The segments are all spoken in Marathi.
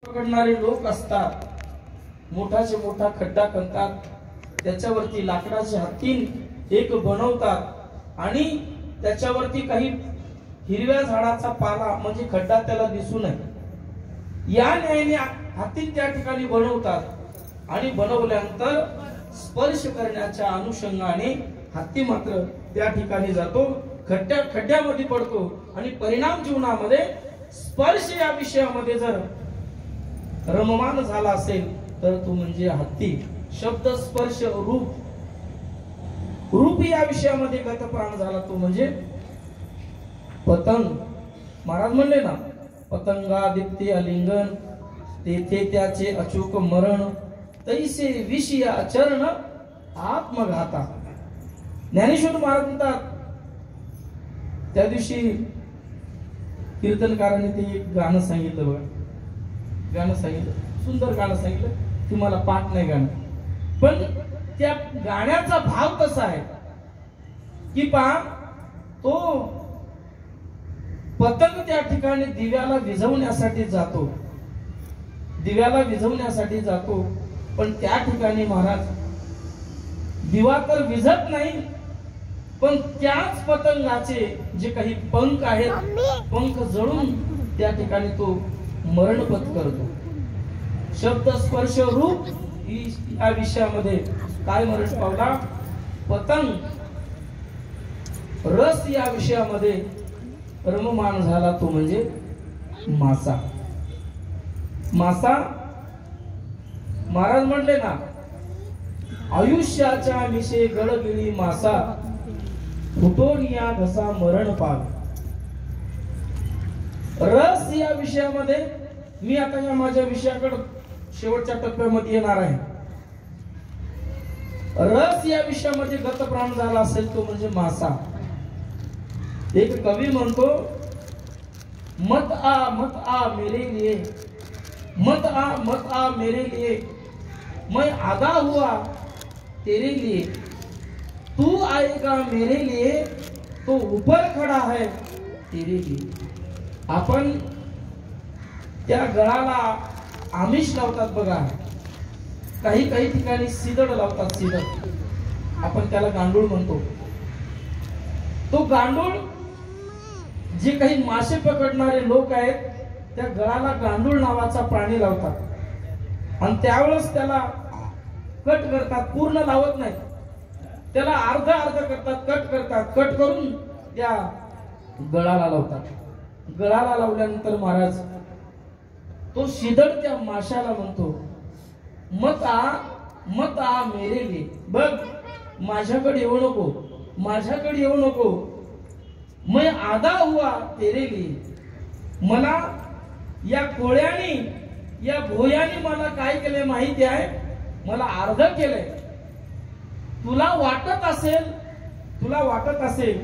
पकडणारे लोक असतात, मोठाचे मोठा खड्डा करतात, त्याच्यावरती लाकडाचे हत्तीन एक बनवतात आणि त्याच्यावरती काही हिरव्या झाडाचा पाला म्हणजे खड्डा त्याला दिसू नये या न्यायाने हत्तीन त्या ठिकाणी बनवतात आणि बनवल्यानंतर स्पर्श करण्याच्या अनुषंगाने हत्ती मात्र त्या ठिकाणी जातो, खड्ड्यामध्ये पडतो आणि परिणाम जीवनामध्ये स्पर्श या विषयामध्ये जर रममान झाला असेल तर तो म्हणजे हत्ती. शब्द स्पर्श रूप या विषयामध्ये गतप्राण झाला तो म्हणजे पतंग. महाराज म्हणले ना, पतंगा दिप्ती अलिंगन तेथे त्याचे अचूक मरण, तैसे विषय आचरण आत्मघाता. ज्ञानेश्वर महाराज म्हणतात त्या दिवशी कीर्तनकारांनी ते एक गाणं सांगितलं बघा, गाणं सांगितलं, सुंदर गाणं सांगितलं, ती मला पाठ नाही गाणं, पण त्या गाण्याचा भाव कसा आहे की पहा, तो पतंग त्या ठिकाणी दिव्याला विझवण्यासाठी जातो, दिव्याला विझवण्यासाठी जातो, पण त्या ठिकाणी महाराज दिवा तर विझत नाही, पण त्याच पतंगाचे जे काही पंख आहेत, पंख जळून त्या ठिकाणी तो मरण पत्करतो. शब्द स्पर्श रूप या विषयामध्ये काय मरण पावला? पतंग. रस या विषयामध्ये रममान झाला तो म्हणजे मासा. मासा महाराज म्हणले ना, आयुष्याच्या मिशे गळगिळी मासा, फुटोन या घसा मरण पाव. रस या विषयामध्ये मी आता या माझ्या विषयाकडे शेवटच्या टप्प्यामध्ये येणार आहे. रस या विषयामध्ये गतप्राण झाला असेल तो म्हणजे मासा. एक कवी म्हणतो, मत आ मेरे लिए, मत आ मेरे लिए, मैं आधा हुआ तेरे लिए, तू आएगा मेरे लिए तो ऊपर खड़ा है तेरे लिए. आपण त्या गळाला आमिष लावतात बघा, काही काही ठिकाणी सिदड लावतात, सिदड आपण त्याला गांडूळ म्हणतो. तो गांडूळ जे काही मासे पकडणारे लोक आहेत त्या गळाला गांडूळ नावाचा प्राणी लावतात आणि त्यावेळेस त्याला कट करतात, पूर्ण लावत नाही, त्याला अर्ध अर्ध करतात, कट करतात, कट करून त्या गळाला लावतात. गळाला लावल्यानंतर महाराज तो शिदड त्या माशाला म्हणतो, मत आ मेरे लिए, बघ माझ्याकडे येऊ नको, माझ्याकडे येऊ नको, मैं आधा हुआ तेरे लिए. मला या कोळ्याने या भोयाने मला काय केले माहिती आहे? मला अर्ध केलंय. तुला वाटत असेल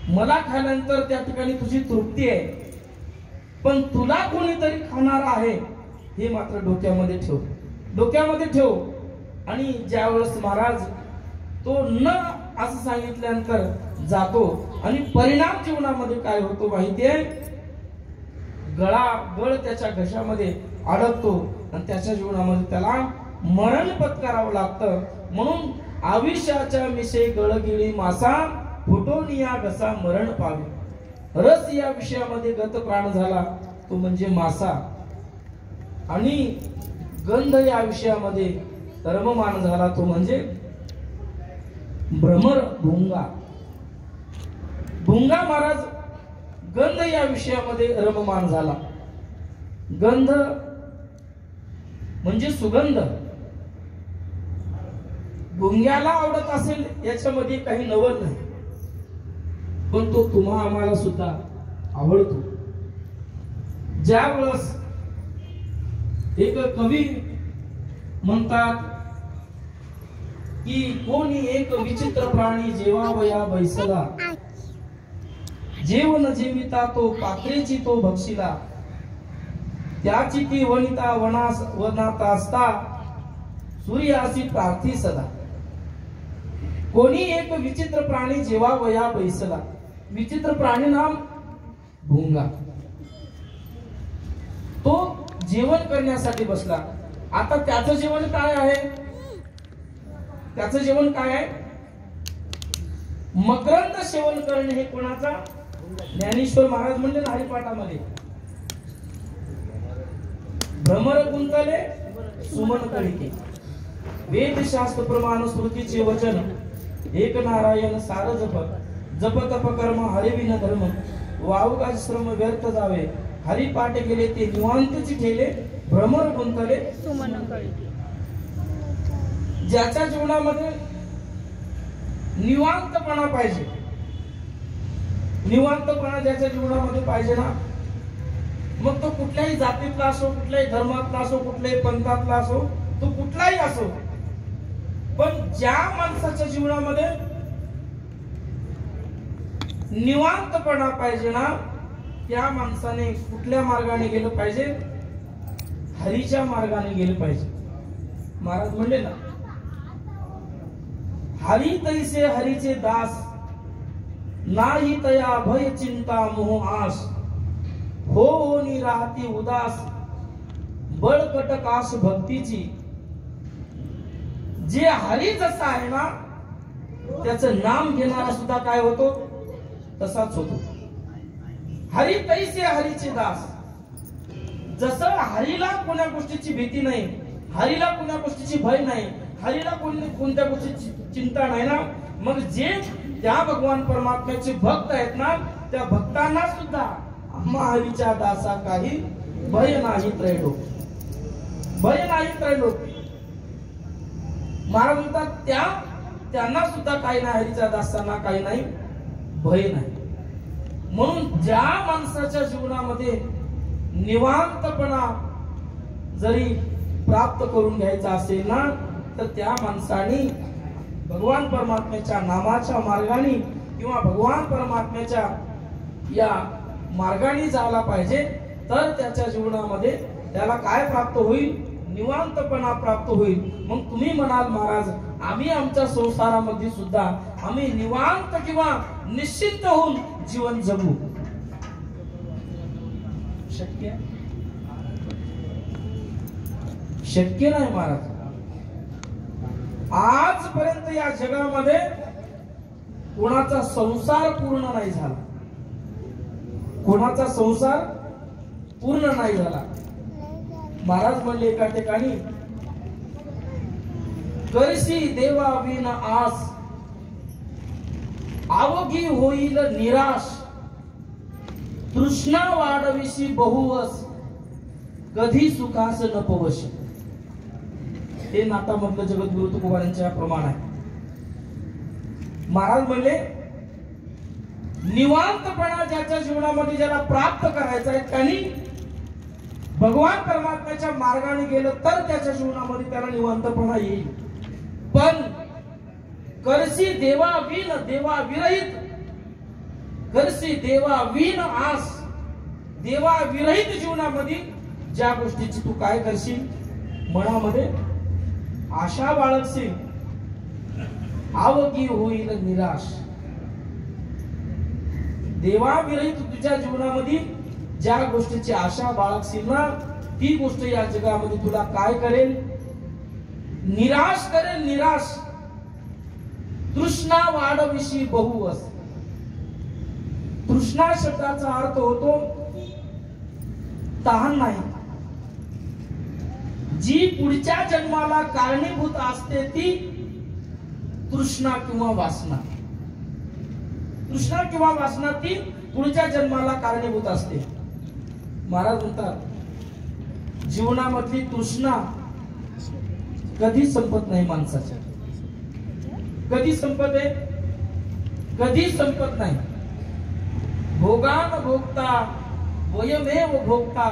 मला खाल्यानंतर त्या ठिकाणी तुझी तृप्ती आहे, पण तुला कोणीतरी खाणार आहे हे मात्र डोक्यामध्ये ठेव. आणि ज्यावेळेस महाराज तो न असं सांगितल्यानंतर जातो आणि परिणाम जीवनामध्ये काय होतो माहिती आहे? गळ त्याच्या घशामध्ये अडकतो आणि त्याच्या जीवनामध्ये त्याला मरण पत्करावं लागतं. म्हणून आयुष्याच्या मिशे गळगिळी मासा, फुटोन या घसा मरण पावे. रस या विषयामध्ये गतप्राण झाला तो म्हणजे मासा आणि गंध या विषयामध्ये रममान झाला तो म्हणजे भ्रमर भुंगा. भुंगा महाराज गंध या विषयामध्ये रममान झाला. गंध म्हणजे सुगंध. भुंग्याला आवडत असेल याच्यामध्ये काही नवल नाही, पण तो तुम्हा आम्हाला सुद्धा आवडतो. ज्या वेळेस एक कवी म्हणतात की कोणी एक विचित्र प्राणी जेवावया बैसला, जेवण जेविता तो पाखरेची तो भक्षिला, त्याची ती वनिता वनात असता, सूर्यासी प्रार्थी सदा. कोणी एक विचित्र प्राणी जेवावया बैसला. विचित्र प्राणी नाम भुंगा. तो जेवण करण्यासाठी बसला. आता त्याचं जेवण काय आहे? त्याचं जेवण काय आहे? मकरंद सेवन करणे. हे कोणाचा? ज्ञानेश्वर महाराज म्हणले ना हरिपाठामध्ये, भ्रमर गुंतले सुमन कळिके. वेद शास्त्र प्रमाण स्मृतीचे वचन, एक नारायण सार जप. जप तप कर्म हरिविन धर्म, वावगा श्रम व्यर्थ जावे. हरिपाठ गेले ते निवांतची ठेले, भ्रमर गुंतले सुमन कळिके. ज्याच्या जीवनामध्ये निवांतपणा पाहिजे, निवांतपणा ज्याच्या जीवनामध्ये पाहिजे ना, मग तो कुठल्याही जातीतला असो, कुठल्याही धर्मातला असो, कुठल्याही पंथातला असो, तो कुठलाही असो, पण ज्या माणसाच्या जीवनामध्ये निवांतपणा पाहिजे ना, त्या माणसाने कुठल्या मार्गाने गेलं पाहिजे? हरीच्या मार्गाने गेलं पाहिजे. महाराज म्हणले ना, हरी तैसे हरीचे दास, नाही तया भय चिंता मोह आस. हो नि राहती उदास, बळकट कास भक्तीची. जे हरी जसा आहे ना, त्याचं नाम घेणारा सुद्धा काय होतो? तसाच होतो. हरी तैसे हरीचे दास. जसं हरीला कोणत्या गोष्टीची भीती नाही, हरीला कोणत्या गोष्टीची भय नाही, हरीला कोणत्या गोष्टीची चिंता नाही ना, मग जे त्या भगवान परमात्म्याचे भक्त आहेत ना, त्या भक्तांना सुद्धा आम्हा हरीच्या दासा काही भय नाही त्रैलोक, भय नाही त्रैलोक. महाराज म्हणतात त्यांना सुद्धा काही नाही, हरीच्या दासांना काही नाही, भय नाही. म्हणून ज्या माणसाच्या जीवनामध्ये निवांतपणा जरी प्राप्त करून घ्यायचा असेल ना, तर त्या माणसाने भगवान परमात्म्याच्या नामाच्या मार्गाने किंवा भगवान परमात्म्याच्या या मार्गाने जायला पाहिजे. तर त्याच्या जीवनामध्ये त्याला काय प्राप्त होईल? निवांतपणा प्राप्त होईल. मग तुम्ही म्हणाल महाराज, आम्ही आमच्या संसारामध्ये सुद्धा आम्ही निवांत किंवा निश्चिंत होऊन जीवन जगू. शक्य? शक्य नाही महाराज. आजपर्यंत या जगामध्ये कोणाचा संसार पूर्ण नाही झाला, कोणाचा संसार पूर्ण नाही झाला. महाराज म्हणले एका ठिकाणी, करशी देवा विन आस, आवगी होईल निराश. तृष्णा वाढविशी बहुवस, कधी सुखास न पवश. हे नाटामधलं जगद्गुरु तुकोबारांच्या प्रमाण आहे. महाराज म्हणले, निवांतपणा ज्याच्या जीवनामध्ये ज्याला प्राप्त करायचा आहे, त्यांनी भगवान परमात्म्याच्या मार्गाने गेलं तर त्याच्या जीवनामध्ये त्याला निवांतपणा येईल. पण करसी देवा विन, देवा विरहित, करसी देवा विन आस, देवा विरहित जीवनामध्ये ज्या गोष्टीची तू काय करशील? मनामध्ये आशा बाळगशील, आवगी होईल निराश. देवा विरहित तुझ्या जीवनामध्ये ज्या गोष्टीची आशा बाळगशील ना, ती गोष्ट या जगामध्ये तुला काय करेल? निराश करेल, निराश. तृष्णा वाढविशी बहुवस. तृष्णा शब्दाचा अर्थ होतो तहान नाही. जी पुढच्या जन्माला कारणीभूत असते ती तृष्णा किंवा वासना. तृष्णा किंवा वासना ती पुढच्या जन्माला कारणीभूत असते. महाराज म्हणतात, जीवनामधली तृष्णा कधी संपत नाही माणसाच्या. कधी संपत आहे? कधी संपत नाही. भोगान भोगता वयमेव भोगता,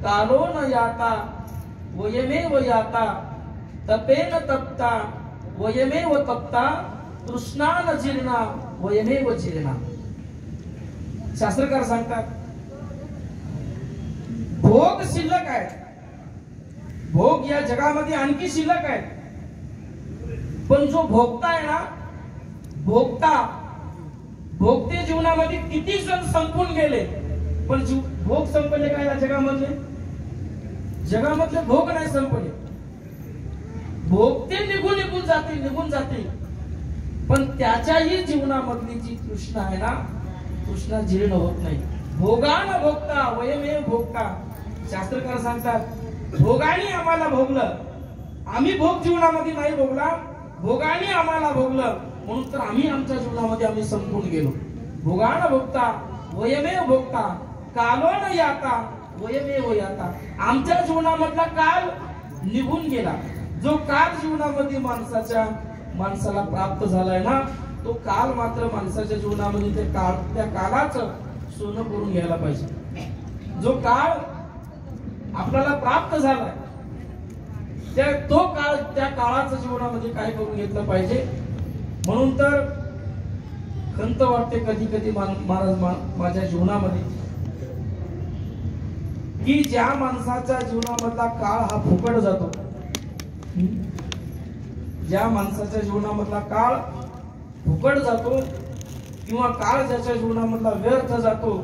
कालो न याता वयमेव याता. तपेन तप्ता वयमेव तप्ता, तृष्णान जीर्णा वयमेव जीर्णा. शास्त्रकार सांगतात, भोग शिल्लक आहे. भोग या जगामध्ये आणखी शिल्लक आहे. पण जो भोगता आहे ना, भोगते जीवनामध्ये किती जण संपून गेले, पण भोग संपले काय या जगामध्ये? जगामधले भोग नाही संपले, भोग ते निघून जातील, पण त्याच्याही जीवनामधली जी तृष्णा आहे ना, तृष्णा जीर्ण होत नाही. भोगान भोगता वयमेव भोगता, शास्त्रकार सांगतात भोगाने आम्हाला भोगलं, आम्ही भोग जीवनामध्ये नाही भोगला, भोगाने आम्हाला भोगलं, म्हणून तर आम्ही आमच्या जीवनामध्ये आम्ही संपून गेलो. भोगान भोगता वयमेव भोगता, कालो न याता वयमेव याता. आमच्या जीवनामधला काल निघून गेला. जो काल जीवनामध्ये माणसाला प्राप्त झालाय ना, तो काल मात्र माणसाच्या जीवनामध्ये त्या कालाचं सोनं करून घ्यायला पाहिजे. जो काळ आपल्याला प्राप्त झालाय तो काळ, त्या काळाचं जीवनामध्ये काय करून घेतलं पाहिजे. म्हणून तर खंत वाटते कधी कधी महाराज माझ्या जीवनामध्ये, की ज्या माणसाच्या जीवनामधला काळ हा फुकट जातो, ज्या माणसाच्या जीवनामधला काळ फुकट जातो, किंवा काळ ज्याच्या जीवनामधला व्यर्थ जातो,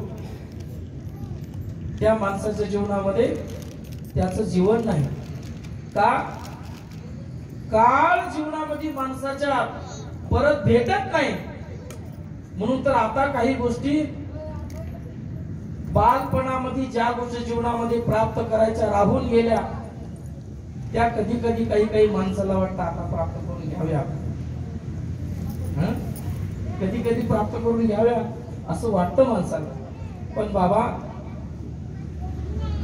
त्या माणसाच्या जीवनामध्ये त्याचं जीवन नाही. का? काळ जीवनामध्ये माणसाच्या परत भेटत नाही. म्हणून तर आता काही गोष्टी बालपणामध्ये ज्या गोष्टी जीवनामध्ये प्राप्त करायच्या राहून गेल्या, त्या कधी कधी काही माणसाला वाटतं आता प्राप्त करून घ्याव्या, कधी कधी प्राप्त करून घ्याव्या असं वाटतं माणसाला. पण बाबा,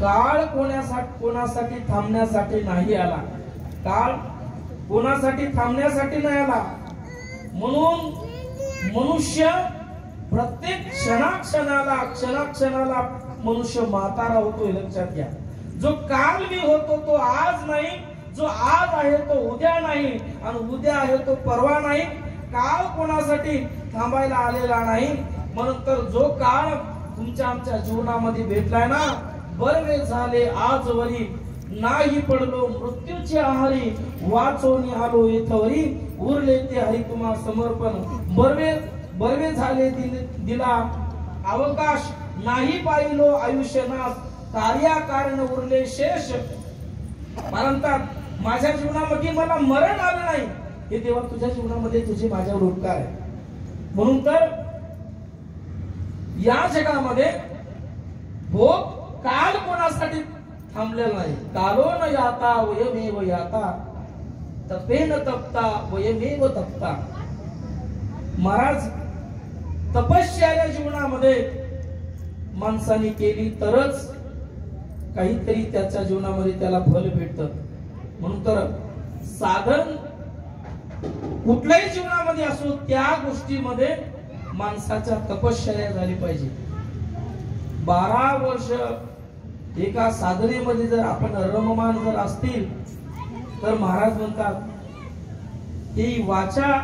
काळ कोणासाठी थांबण्यासाठी नाही आला, काळ कोणासाठी थांबण्यासाठी नाही आला. म्हणून मनुष्य प्रत्येक क्षणाक्षणाला मनुष्य म्हातारा होतोय, लक्षात घ्या. जो काल मी होतो तो आज नाही, जो आज आहे तो उद्या नाही, आणि उद्या आहे तो परवा नाही. काळ कोणासाठी थांबायला आलेला नाही. म्हणून तर जो काळ तुमच्या आमच्या जीवनामध्ये भेटलाय ना, बरवे झाले आजवरी, नाही पडलो मृत्यूची आहारी, वाचोनी आलो येथवरी, उरले ते हरी तुम्हा समर्पण. बरवे झाले दिला अवकाश, नाही पाहिलो आयुष्य नाश, कार्याकारण उरले शेष. म्हणतात माझ्या जीवनामध्ये मला मरण आलं नाही, हे देवा तुझ्या जीवनामध्ये तुझे माझ्यावर उपकार आहे. म्हणून तर या जगामध्ये भोग काल कोणासाठी थांबलेला नाही. कालो न याता वयमेव याता, तपेन तपता वयमेव तपता. महाराज, तपश्चर्या जीवनामध्ये माणसाने केली तरच काहीतरी त्याच्या जीवनामध्ये त्याला फल भेटतं. म्हणून तर साधन कुठल्याही जीवनामध्ये असो, त्या गोष्टीमध्ये माणसाच्या तपश्चर्या झाली पाहिजे. 12 वर्ष एका साधनेमध्ये जर आपण रममान जर असतील, तर महाराज म्हणतात ही वाचा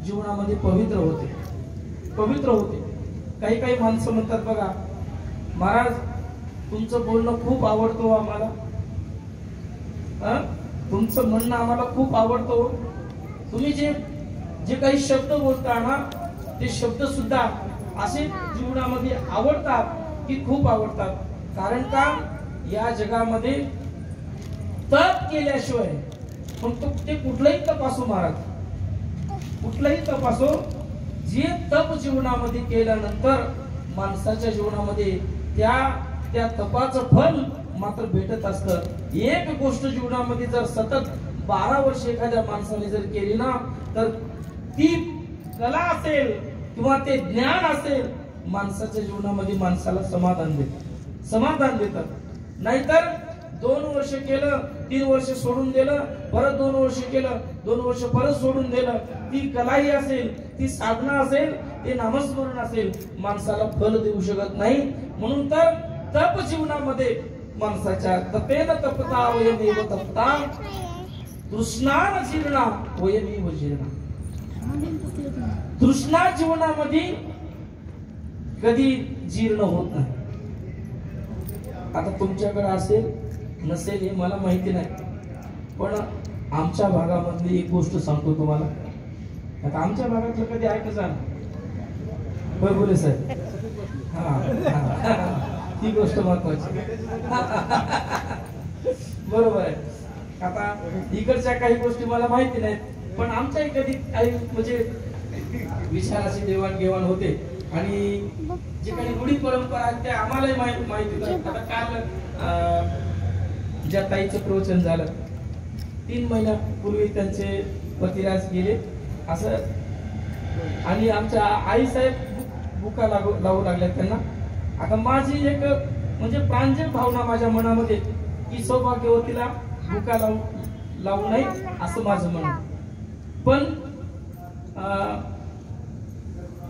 जीवनामध्ये पवित्र होते. काही माणसं म्हणतात बघा, महाराज तुमचं बोलणं खूप आवडतो आम्हाला, तुमचं म्हणणं आम्हाला खूप आवडतो, तुम्ही जे काही शब्द बोलता ना, ते शब्द सुद्धा असे जीवनामध्ये आवडतात की खूप आवडतात. कारण का, या जगामध्ये तप केल्याशिवाय, मग ते कुठलंही तप असो महाराज, कुठलंही तप असो, जे तप जीवनामध्ये केल्यानंतर माणसाच्या जीवनामध्ये त्या तपाचं फल मात्र भेटत असतं. एक गोष्ट जीवनामध्ये जर सतत 12 वर्ष एखाद्या माणसाने जर केली ना, तर ती कला असेल किंवा ते ज्ञान असेल, माणसाच्या जीवनामध्ये माणसाला समाधान देतात. नाहीतर 2 वर्ष केलं, 3 वर्ष सोडून दिलं, परत 2 वर्ष केलं, 2 वर्ष परत सोडून दिलं, ती कलाही असेल, ती साधना असेल, ते नामस्मरण असेल, माणसाला फल देऊ शकत नाही. म्हणून तर तप जीवनामध्ये माणसाच्या तपेन तपता वयमेव तपता, तृष्णान जीर्णा वयमेव जीर्णा. तृष्णा जीवनामध्ये कधी जीर्ण होत नाही. आता तुमच्याकडे असेल नसेल हे मला माहिती नाही, पण आमच्या भागामधली एक गोष्ट सांगतो तुम्हाला. आता आमच्या भागातलं कधी ऐकायचं ना, होय बोले साहेब, ती गोष्ट महत्वाची. इकडच्या काही गोष्टी मला माहिती नाहीत, पण आमच्याही कधी काही म्हणजे विचाराची देवाणघेवाण होते आणि जे काही रूढी परंपरा आहेत त्या आम्हालाही माहिती होतात. आता काल ज्या ताईचं प्रवचन झालं 3 महिन्यापूर्वी त्यांचे पतिराज गेले असं, आणि आमच्या आई साहेब बुका लावू लागल्या त्यांना. आता माझी एक म्हणजे प्रांजळ भावना माझ्या मनामध्ये की सौभाग्यवतीला बुका लावू नये असं माझं म्हणणं. पण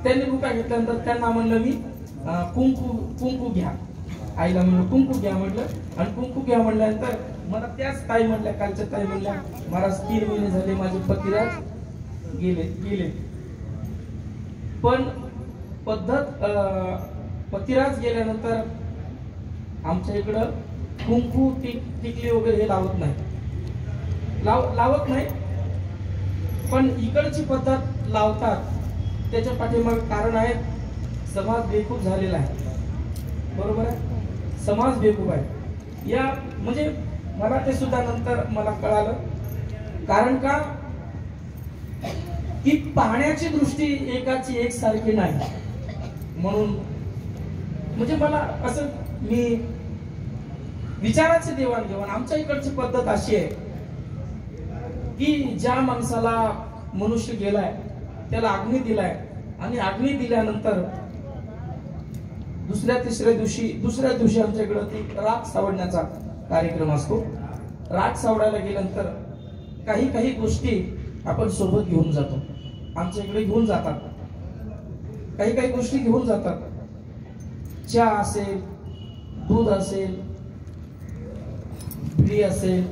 त्यांनी बुका घेतल्यानंतर त्यांना म्हणलं मी कुंकू घ्या, आईला म्हणलं कुंकू घ्या म्हटलं, आणि कुंकू घ्या म्हणल्यानंतर मला त्याच ताई म्हणल्या, कालच्या ताई म्हणल्या महाराज 3 महिने झाले माझे पतिराज गेले. पण पद्धत पतिराज गेल्यानंतर आमच्या इकडं कुंकू टिकली वगैरे हे लावत नाही, पण इकडची पद्धत लावतात. त्याच्या पाठीमागे कारण आहे समाज बेकूफ झालेला आहे. बरोबर आहे, समाज बेकूफ आहे. या म्हणजे मला ते सुद्धा नंतर मला कळालं. कारण का की पाहण्याची दृष्टी एकाची एक सारखी नाही. म्हणून म्हणजे मला असं मी विचाराची देवाणघेवाण आमच्या इकडची पद्धत अशी आहे की ज्या माणसाला मनुष्य गेलाय त्याला अग्नी दिलाय, आणि अग्नी दिल्यानंतर दुसऱ्या दिवशी आमच्या इकडं ती राख सावडण्याचा कार्यक्रम असतो. राख सावडायला गेल्यानंतर काही गोष्टी आपण सोबत घेऊन जातो. आमच्या इकडे घेऊन जातात, काही गोष्टी घेऊन जातात. चहा असेल, दूध असेल, बिडी असेल,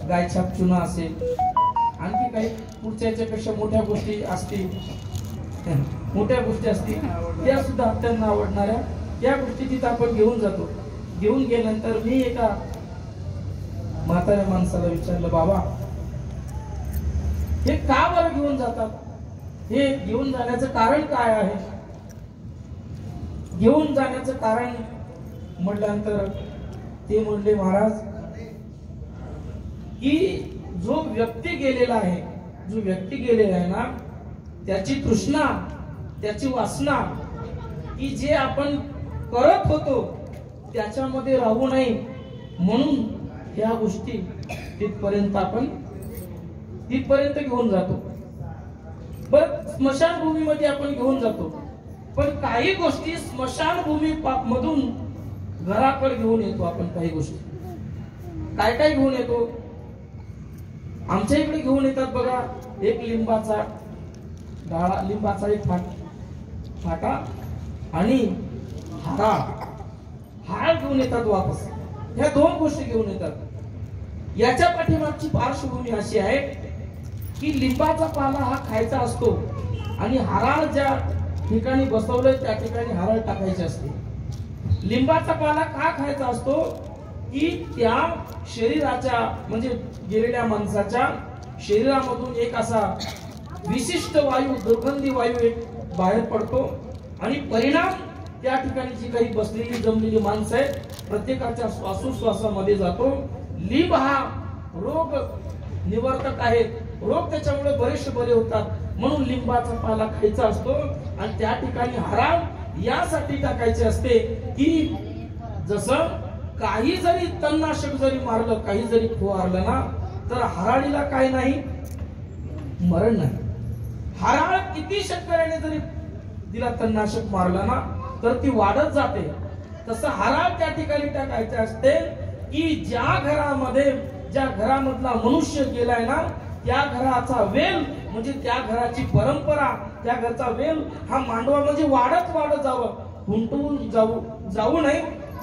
गायछाप चुना असेल, आणखी काही पुढच्या याच्यापेक्षा मोठ्या गोष्टी असतील त्या सुद्धा त्यांना आवडणाऱ्या त्या गोष्टी तिथं आपण घेऊन जातो. घेऊन गेल्यानंतर मी एका म्हाताऱ्या माणसाला विचारलं, बाबा हे का बरं घेऊन जातात, हे घेऊन जाण्याचं कारण काय आहे? घेऊन जाण्याचं कारण म्हटल्यानंतर ते म्हणले, महाराज की जो व्यक्ती गेलेला आहे ना, त्याची तृष्णा, त्याची वासना की जे आपण करत होतो त्याच्यामध्ये राहू नये म्हणून ह्या गोष्टी तिथपर्यंत घेऊन जातो. बरं, स्मशानभूमीमध्ये आपण घेऊन जातो, पण काही गोष्टी स्मशानभूमी मधून घराकडे घेऊन येतो आपण. काही गोष्टी काय घेऊन येतो आमच्या इकडे घेऊन येतात बघा. एक लिंबाचा एक फाटा आणि हार घेऊन येतात वापस. ह्या 2 गोष्टी घेऊन येतात. याच्या पाठीमागची पार्श्वभूमी अशी आहे की लिंबाचा पाला हा खायचा असतो आणि हराळ ज्या ठिकाणी बसवलंय त्या ठिकाणी हराळ टाकायची असते. लिंबाचा पाला का खायचा असतो की त्या शरीराच्या म्हणजे गेलेल्या माणसाच्या शरीरामधून एक असा विशिष्ट वायू, दुर्गंधी वायू एक बाहेर पडतो आणि परिणाम त्या ठिकाणी जी काही बसलेली जमलेली माणसं आहेत प्रत्येकाच्या श्वासोश्वासामध्ये जातो. लिंब हा रोग निवारक आहे, रोग त्याच्यामुळे बरेचसे बरे होतात, म्हणून लिंबाचा पाला खायचा असतो. आणि त्या ठिकाणी हराळ यासाठी टाकायचे असते की जसं काही जरी तणनाशक जरी मारलं, काही जरी फवारलं ना, तर हराळीला काय नाही, मरण नाही. हराळ किती शेतकऱ्याने जरी तिला तणनाशक मारलं ना तर ती वाढत जाते. तसं हराळ त्या ठिकाणी टाकायचे असते की ज्या घरामधला मनुष्य गेलाय ना त्या घराचा वेल म्हणजे त्या घराची परंपरा, त्या घरचा वेल हा मांडवामध्ये वाढत जावं, खुंटून जाऊ नये.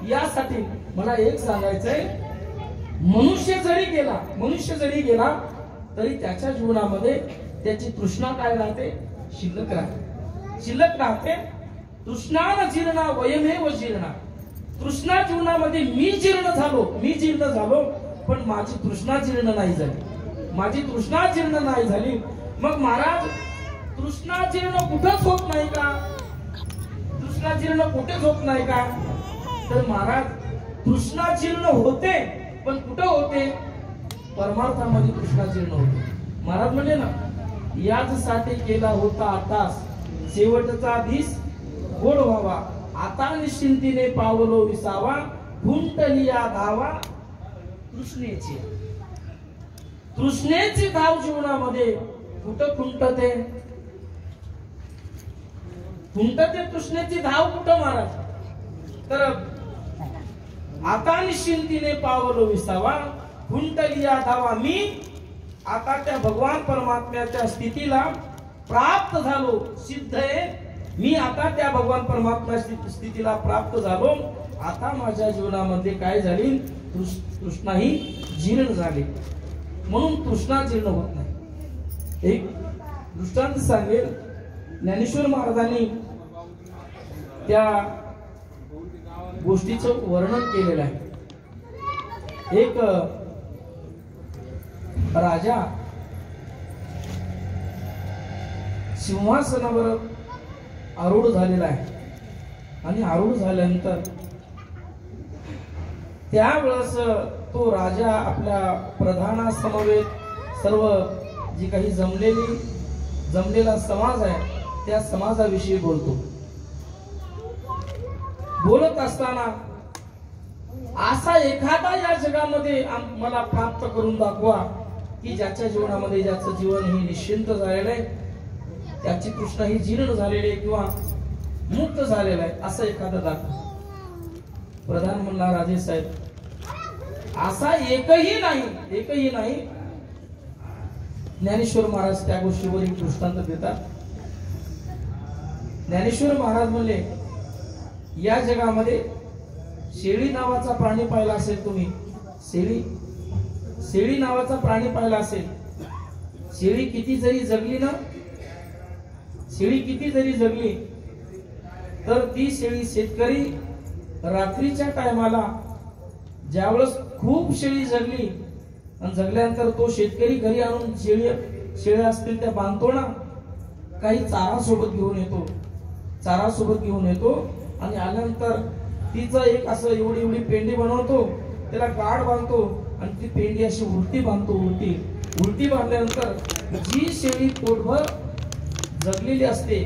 यासाठी मला एक सांगायचंय, मनुष्य जरी गेला तरी त्याच्या जीवनामध्ये त्याची तृष्णा काय राहते, शिल्लक राहते. तृष्णा न जीर्णा वयमेव जीर्णा. तृष्णा जीवनामध्ये मी जीर्ण झालो पण माझी तृष्णा जीर्ण नाही झाली. मग महाराज तृष्णा जीर्ण कुठेच होत नाही का? तर महाराज तृष्णा जीर्ण होते, पण कुठं होते, परमार्थामध्ये कृष्णा जीर्ण होतो. महाराज म्हणले ना, याच साठी केला होता आतास शेवटचा दिस गोड व्हावा, आता निश्चिंतीने पावलो विसावा, खुंटलिया धावा तृष्णेची. तृष्णेची धाव जीवनामध्ये कुठं खुंटते? खुंटते तृष्णेची धाव कुठं महाराज? तर आता निश्चिंतीने पावलो विसावा, खुंटलिया धावा. मी आता त्या भगवान परमात्म्याच्या स्थितीला प्राप्त झालो, सिद्ध आहे. मी आता त्या भगवान परमात्मा स्थितीला प्राप्त झालो. आता माझ्या जीवनामध्ये काय झाली? तृष्णा ही जीर्ण झाली. म्हणून तृष्णा जीर्ण होत नाही. एक दृष्टांत सांगेल. ज्ञानेश्वर महाराजांनी त्या गोष्टीचं वर्णन केलेलं आहे. एक राजा सिंहासनावर आरूढ झालेला आहे आणि आरूढ झाल्यानंतर त्यावेळेस तो राजा आपल्या प्रधानासमवेत सर्व जी काही जमलेला समाज आहे त्या समाजाविषयी बोलतो. बोलत असताना असा एखादा या जगामध्ये मला प्राप्त करून दाखवा की ज्याच्या जीवनामध्ये ज्याचं जीवन हे निश्चिंत झालेलं आहे, त्याची तृष्णा ही जीर्ण झालेली आहे किंवा मुक्त झालेला आहे, असं एखादा दाखवा. प्रधान म्हणला, राजे साहेब असा एकही नाही. ज्ञानेश्वर महाराज त्या गोष्टीवर एक दृष्टांत देतात. ज्ञानेश्वर महाराज म्हणले, या जगामध्ये शेळी नावाचा प्राणी पाहिला असेल तुम्ही? शेळी नावाचा प्राणी पाहिला असेल. शेळी किती जरी जगली तर ती शेळी शेतकरी रात्रीच्या टायमाला ज्यावेळेस खूप शेळी जगली आणि जगल्यानंतर तो शेतकरी घरी आणून शेळ्या असतील त्या बांधतो ना, काही चारा सोबत घेऊन येतो आणि आल्यानंतर तिचं एक असं एवढी पेंडी बनवतो, त्याला गाड बांधतो आणि ती पेंडी अशी उलटी बांधतो. उलटी बांधल्यानंतर जी शेळी पोटभर जगलेली असते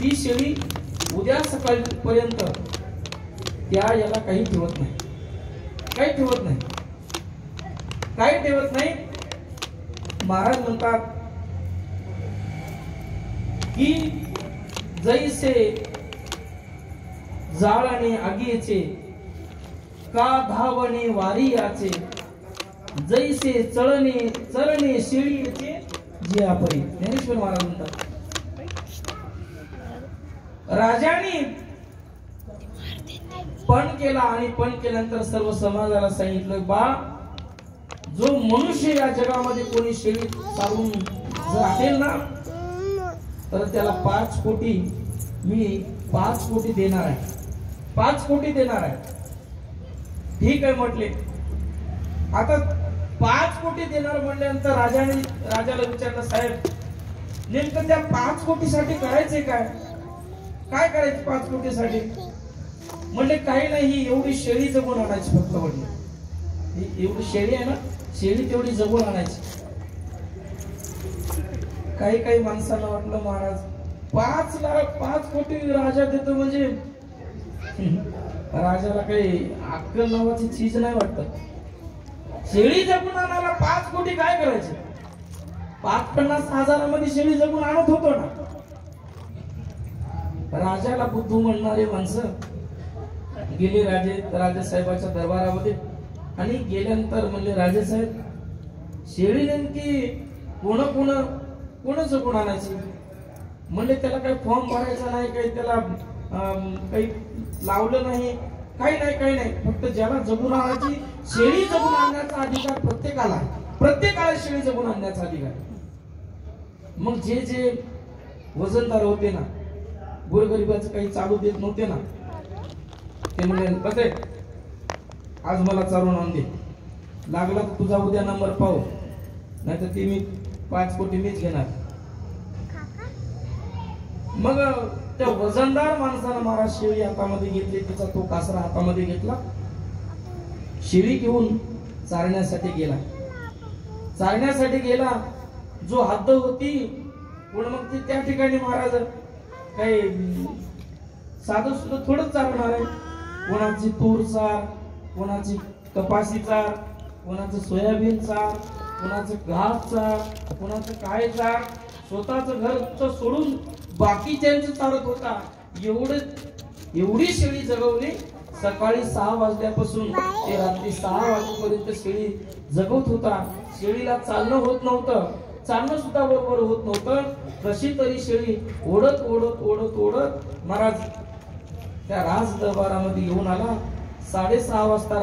ती शेळी उद्या सकाळपर्यंत याला काही ठेवत नाही. महाराज म्हणतात की जैसे जाळणे आगीचे का धावणे वारी याचे, जैसे चळणे शेळीचे जियापरी. ज्ञानेश्वर महाराज म्हणतात राजाने पण केला आणि पण केल्यानंतर सर्व समाजाला सांगितलं, बा जो मनुष्य या जगामध्ये कोणी शेळी चालून जर असेल ना तर त्याला 5 कोटी देणार आहे. 5 कोटी देणार आहे. ठीक आहे म्हटले. आता 5 कोटी देणार म्हणल्यानंतर राजाला विचारलं, साहेब नेमकं त्या 5 कोटीसाठी करायचे काय करायचे 5 कोटीसाठी? म्हणले काही नाही, एवढी शेळी जगून आणायची फक्त. म्हणले एवढी शेळी आहे ना, शेळी तेवढी जगून आणायची. काही माणसाला वाटलं महाराज 5 कोटी राजा देतो म्हणजे राजाला काही अक्कल नावाची चीज नाही वाटत. शेळी जगून आणायला 5 कोटी काय करायचे? 50 हजारामध्ये शेळी जगून आणत होतो ना. राजाला बुद्धू म्हणणारे माणसं गेले राजेसाहेबाच्या दरबारामध्ये आणि गेल्यानंतर म्हणले, राजेसाहेब शेळी नेमकी कोण जगून आणायची? म्हणले त्याला काही फॉर्म भरायचा नाही, काही त्याला काही लावलं नाही, काही नाही. फक्त ज्याला जगून आणायची, शेळी जगून आणण्याचा अधिकार प्रत्येकाला शेळी जगून आणण्याचा अधिकार. मग जे वजनदार होते ना, गोरगरिबाचं काही चालू देत नव्हते ना, ते म्हणले आज मला चालून आणून दे, लागला तर तुझा उद्या नंबर पाहू, नाही तर ती मी 5 कोटी मीच घेणार. मग त्या वजनदार माणसानं महाराज शेळी हातामध्ये घेतली, तिचा तो कासरा हातामध्ये घेतला, शेळी घेऊन चारण्यासाठी गेला. चालण्यासाठी गेला, जो हद्द होती पण मग ती त्या ठिकाणी महाराज काही साधं सुद्धा थोडं चालणार आहे. कोणाची तूर चार, कोणाची कपाशी चार, कोणाचं सोयाबीन चार, कोणाचं घास चार, कोणाचं काय चार, स्वतःच घर सोडून बाकीच्यांचं चालत होता. एवढी शेळी जगवली. सकाळी 6 वाजल्यापासून ते रात्री 6 वाजेपर्यंत शेळी जगवत होता. शेळीला चालणं होत नव्हतं, चालणं सुद्धा बरोबर होत नव्हतं. कशी तरी शेळी ओढत ओढत ओढत ओढत महाराज त्या राज दरबारामध्ये येऊन आला. 6:30 वाजता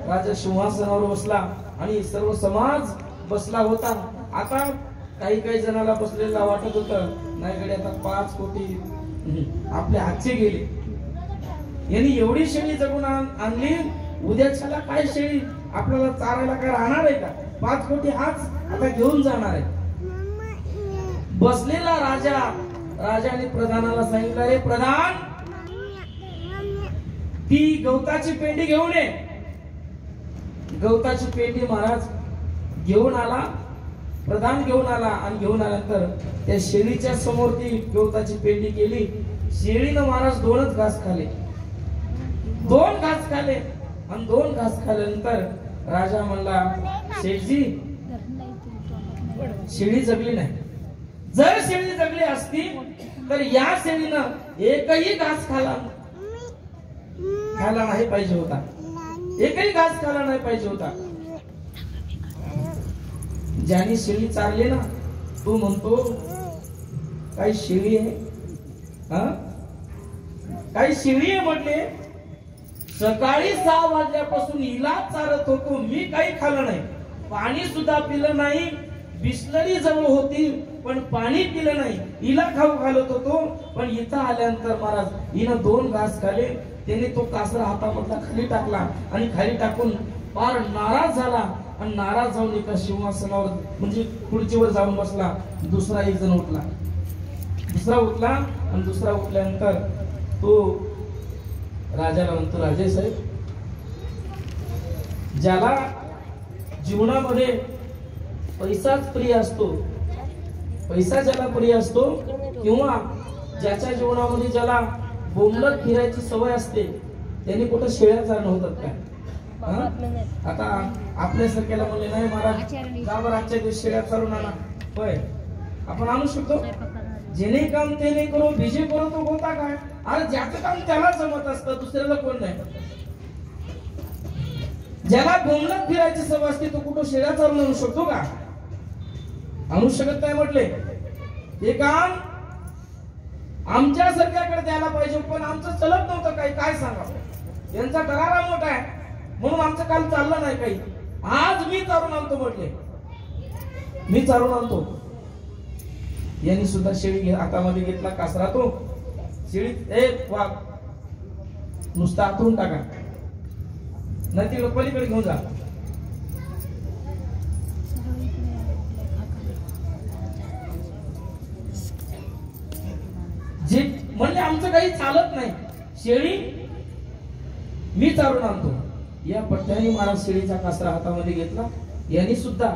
राजा सिंहासनावर बसला आणि सर्व समाज बसला होता. आता काही जणाला बसलेला वाटत होतं नाही कडे आता 5 कोटी आपले हातचे गेले. यांनी एवढी शेळी जगून आणली, उद्याच्याला काय शेळी आपल्याला चारायला काय राहणार आहे का? 5 कोटी हाच आता घेऊन जाणार आहे. बसलेला राजाने प्रधानाला सांगितलं, रे प्रधान, ती गवताची पेंडी घेऊन ये. गवताची पेंडी महाराज घेऊन आला, प्रधान घेऊन आला आणि घेऊन आल्यानंतर त्या शेळीच्या समोर ती गवताची पेंडी केली. शेळीनं महाराज 2च घास खाले. 2 घास खाले आणि 2 घास खाल्यानंतर राजा म्हणला, शेठजी शेळी जगली नाही. जर शेळी जगली असती तर या शेळीनं एकही घास खाला नाही पाहिजे होता. एकही घास खाला नाही पाहिजे होता. ज्याने शेळी चारली ना तो म्हणतो काही शेळी आहे, काही शेळी आहे म्हटले. सकाळी 6 वाजल्यापासून हिला चारत होतो, मी काही खाल्लं नाही, पाणी सुद्धा पिलं नाही. बिस्लरी जवळ होती पण पाणी पिलं नाही. हिला खाऊ घालत होतो पण इथं आल्यानंतर महाराज हिनं 2 घास खाले. त्याने तो कासरा हातामधला खाली टाकला आणि खाली टाकून फार नाराज झाला आणि नाराज जाऊन एका सिंहासनावर म्हणजे खुर्चीवर जाऊन बसला. दुसरा एक जण उठला, दुसरा उठला आणि दुसरा उठल्यानंतर तो राजाला म्हणतो, राजे साहेब, ज्याला जीवनामध्ये पैसाच प्रिय असतो, पैसा ज्याला प्रिय असतो किंवा ज्याच्या जीवनामध्ये ज्याला बोंबलत फिरायची सवय असते त्यांनी कुठं शेळ्या चारणं होतात काय? आता आपल्यासारख्याला म्हणले नाही महाराज गावावर आजच्या दिवस शेळ्या चालून आणा, होय आपण आणू शकतो. जेणे काम ते नाही करू, बीजे करू तो होता काय? अरे ज्याचं काम त्याला जमत असतं, दुसऱ्याला कोण नाही. ज्याला बोंबलत फिरायची सवय असते तो कुठं शेळ्या चालून आणू शकतो का? आणू शकत नाही म्हटले. हे काम आमच्या सारख्याकडे द्यायला पाहिजे पण आमचं चलत नव्हतं काही. काय सांगा, यांचा करारा मोठा आहे म्हणून आमचं काल चाललं नाही काही. आज मी चालून आणतो म्हटले, मी चालून आणतो. यांनी सुद्धा शेळी हातामध्ये घेतला कासरा. तो शेळी वाघ नुसता आतून टाका नाही ती पलीकडे घेऊन जा. जे म्हणजे आमचं काही चालत नाही, शेळी मी चालून आणतो. या पट्ट्याने महाराज शेळीचा कासरा हातामध्ये घेतला. यांनी सुद्धा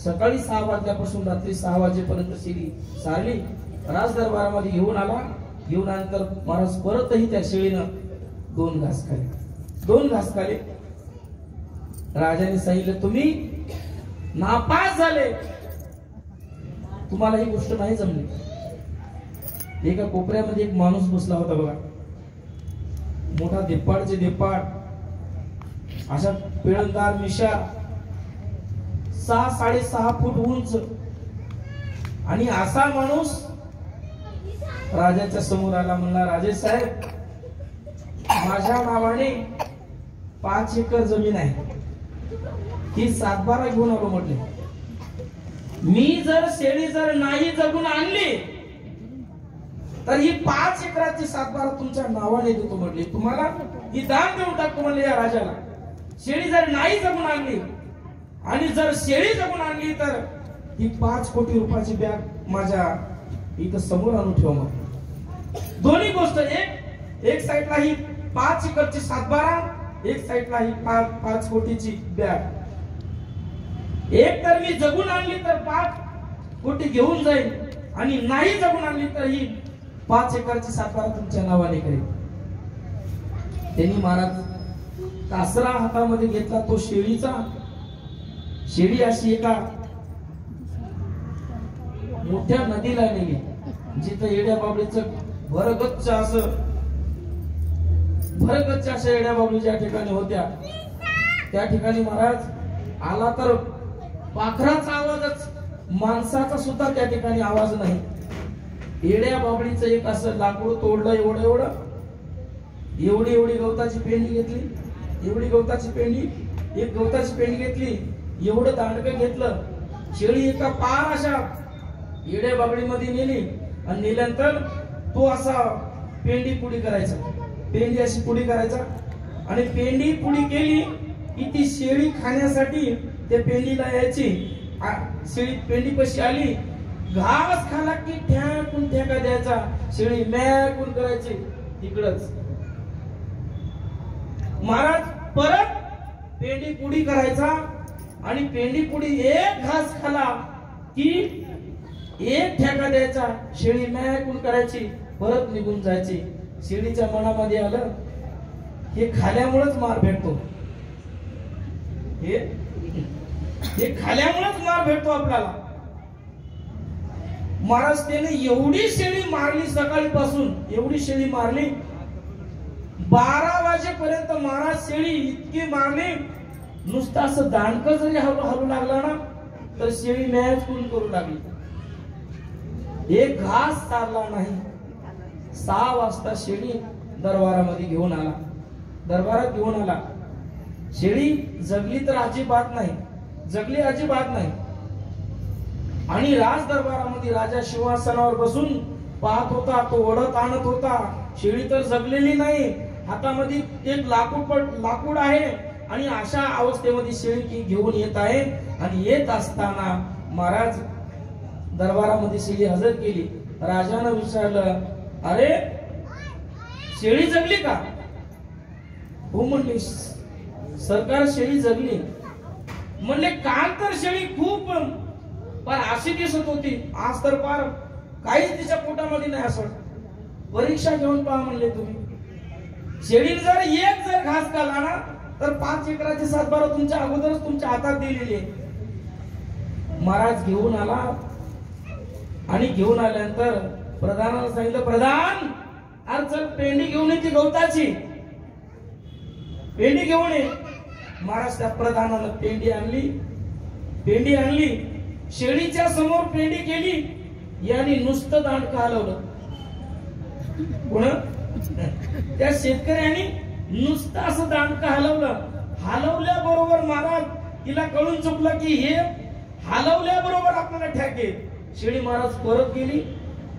सकाळी 6 वाजल्यापासून रात्री 6 वाजेपर्यंत शेळी सारली. राज दरबारामध्ये घेऊन आला. घेऊन आल्यानंतर महाराज परतही त्या शेळीनं 2 घास खाले. 2 घास खाले. राजाने सांगितलं, तुम्ही नापास झाले, तुम्हाला ही गोष्ट नाही जमली. एका कोपऱ्यामध्ये एक माणूस बसला होता बघा, मोठा देपाडचे देपाड, अशा पिळदार मिशा, 6-6.5 फूट उंच, आणि असा माणूस राजाच्या समोर आला. म्हणला, राजे साहेब, माझ्या नावाने 5 एकर जमीन आहे, ही 7-12 घेऊन आलो म्हटले. मी जर शेळी नाही जगून आणली तर ही 5 एकराची 7-12 तुमच्या नावाने देतो म्हटले. तुम्हाला ही दान देऊन टाकतो म्हणले या राजाला. शेळी जर नाही जगून आणली आणि जर शेळी जगून आणली तर ही 5 कोटी रुपयाची बॅग माझ्या इथं समोर आणून ठेवा म्हटलं. दोन्ही गोष्ट, एक साईडला ही 5 एकरची 7-12, एक साईडला ही 5 कोटीची बॅग. एक तर मी जगून आणली तर 5 कोटी घेऊन जाईल, आणि नाही जगून आणली तर ही 5 एकरची सातबारा तुमच्या नावाने करेल. त्यांनी महाराज कासरा हातामध्ये घेतला, तो शेळीचा. शेळी अशी एका मोठ्या नदीला नेली, जिथं येड्या बाबळीचं भरगच्च अशा येड्या बाबळी ज्या ठिकाणी होत्या, त्या ठिकाणी महाराज आला तर पाखराचा आवाजच, माणसाचा सुद्धा त्या ठिकाणी आवाज नाही. येड्या बाबळीचं एक असं लाकूड तोडलं, एवढी गवताची पेंडी घेतली, एक गवताची पेंडी घेतली, एवढं दांडकं घेतलं. शेळी एका पार अशा येड्या बाबळीमध्ये नेली, आणि नेल्यानंतर तो असा पेंडी पुडी करायचा, पेंडी अशी पुडी करायचा, आणि पेंडी पुडी केली की ती शेळी खाण्यासाठी त्या पेंडीला यायची. शेळी पेंडी पशी आली, घास खाला की ठ्याकून ठेका द्यायचा, शेळी मॅकून करायची तिकडच. महाराज परत पेंडी पुडी करायचा, आणि पेंडी पुडी एक घास खाला की एक ठेका द्यायचा, शेळी मॅकून करायची, परत निघून जायची. शेळीच्या मनामध्ये आलं, हे खाल्यामुळेच मार भेटतो, हे खाल्यामुळेच मार भेटतो आपल्याला. महाराज त्याने एवढी शेळी मारली, सकाळीपासून एवढी शेळी मारली, 12 वाजेपर्यंत महाराज शेळी इतकी मारली, नुसतं असं दांडकं जरी हलू लागला ना तर शेळी मॅच करू लागली. एक घास चालला नाही. 6 वाजता शेळी दरबारात घेऊन आला. शेळी जगली तर अजिबात नाही, आणि राज दरबारामध्ये राजा सिंहासनावर बसून पाहत होता, तो ओढत आणत होता. शेळी तर जगलेली नाही, हातामध्ये एक लाकूड आहे, आणि अशा अवस्थेमध्ये शेळी घेऊन येत आहे. आणि येत असताना महाराज दरबारामध्ये शेळी हजर केली. राजानं विचारलं, अरे शेळी जगली का? हो म्हणले, सरकार शेळी जगली. म्हणले काल तर शेळी खूप पण अशी दिसत होती, आज तर फार काहीच तिच्या पोटामध्ये नाही. असं परीक्षा घेऊन पहा म्हणले तुम्ही. शेळीने जर घास खाल्ला ना तर 5 एकराची सातबारा तुमच्या अगोदरच तुमच्या हातात दिलेली आहे. महाराज घेऊन आला, आणि घेऊन आल्यानंतर प्रधानाला सांगितलं, प्रधान अरे चल पेंडी घेऊन ये, ती गवताची पेंडी घेऊन ये. महाराज त्या प्रधानानं पेंडी आणली, शेळीच्या समोर पेंडी केली, याने नुसतं दांडकं हलवलं. कोण? त्या शेतकऱ्याने नुसतं असं दांडकं हलवल्याबरोबर महाराज तिला कळून चुकलं की हे हलवल्याबरोबर आपल्याला ठेके. शेळी महाराज परत गेली,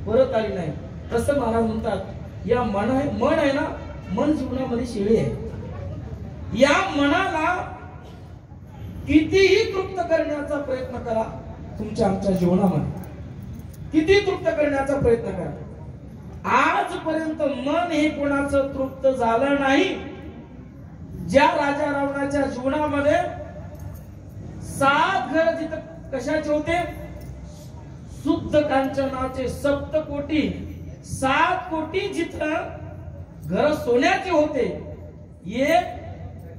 परत आली नाही. तसं महाराज म्हणतात, या मन आहे ना, मन जीवनामध्ये शेळी आहे. या मनाला कितीही तृप्त करण्याचा प्रयत्न करा, तुमच्या आमच्या जीवनामध्ये किती तृप्त करण्याचा प्रयत्न करा, आजपर्यंत मन हे कोणाचं तृप्त झालं नाही. ज्या राजा रावणाच्या जीवनामध्ये 7 घर जिथं कशाचे होते, शुद्ध कांचनाचे 7 कोटी, 7 कोटी जिथं घर सोन्याचे होते, एक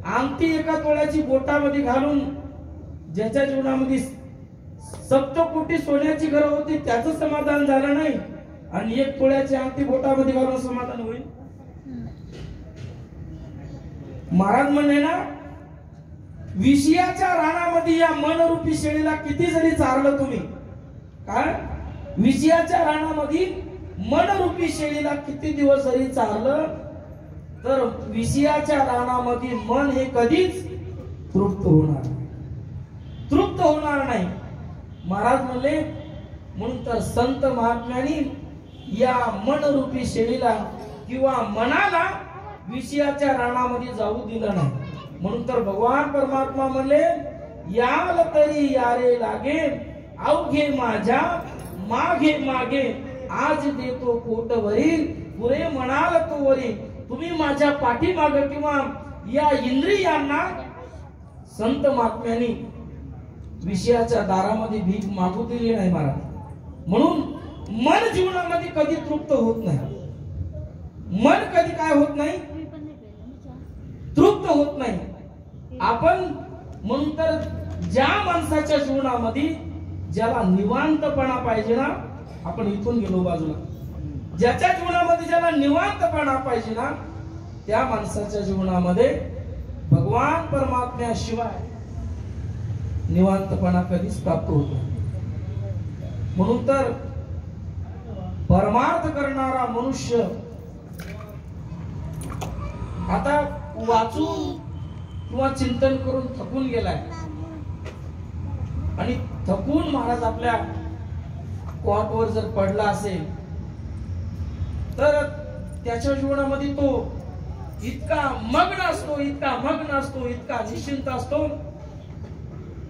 अंगठी एका तोळ्याची बोटामध्ये घालून ज्याच्या जीवनामध्ये 7 कोटी सोन्याची घरं होती त्याचं समाधान झालं नाही, आणि 1 तोळ्याची अंगठी बोटामध्ये घालून समाधान होईल? महाराज म्हणे ना, विषयाच्या रानामध्ये या मनरूपी शेळीला किती जरी चारलं तुम्ही, काय विषयाच्या रानामध्ये मनरूपी शेळीला किती दिवस जरी चारलं तर विषयाच्या रानामध्ये मन हे कधीच तृप्त होणार नाही. महाराज म्हणले, म्हणून तर संत महात्म्यांनी या मनरूपी शेळीला किंवा मनाला विषयाच्या रानामध्ये जाऊ दिलं नाही. म्हणून तर भगवान परमात्मा म्हणले, याल तरी यारे लागे, अवघे माझ्या मागे आज देतो पोटवरील, पुरे म्हणाल तो वरी. तुम्ही माझ्या पाठीमाग किंवा या इंद्रियांना संत महात्म्यांनी विषयाच्या दारामध्ये भीक मागू दिली नाही महाराज. म्हणून मन जीवनामध्ये कधी तृप्त होत नाही. मन कधी काय होत नाही, तृप्त होत नाही. आपण म्हणून तर ज्या माणसाच्या जीवनामध्ये ज्याला निवांतपणा पाहिजे ना, आपण इथून गेलो बाजूला, ज्याच्या जीवनामध्ये ज्याला निवांतपणा पाहिजे ना, त्या माणसाच्या जीवनामध्ये भगवान परमात्म्याशिवाय निवांतपणा कधीच प्राप्त होत नाही. म्हणून तर परमार्थ करणारा मनुष्य आता वाचून किंवा चिंतन करून थकून गेलाय आणि थकून महाराज आपल्या कॉटवर जर पडला असेल तर त्याच्या जीवनामध्ये तो इतका मग्न असतो, इतका मग्न असतो, इतका निश्चिंत असतो,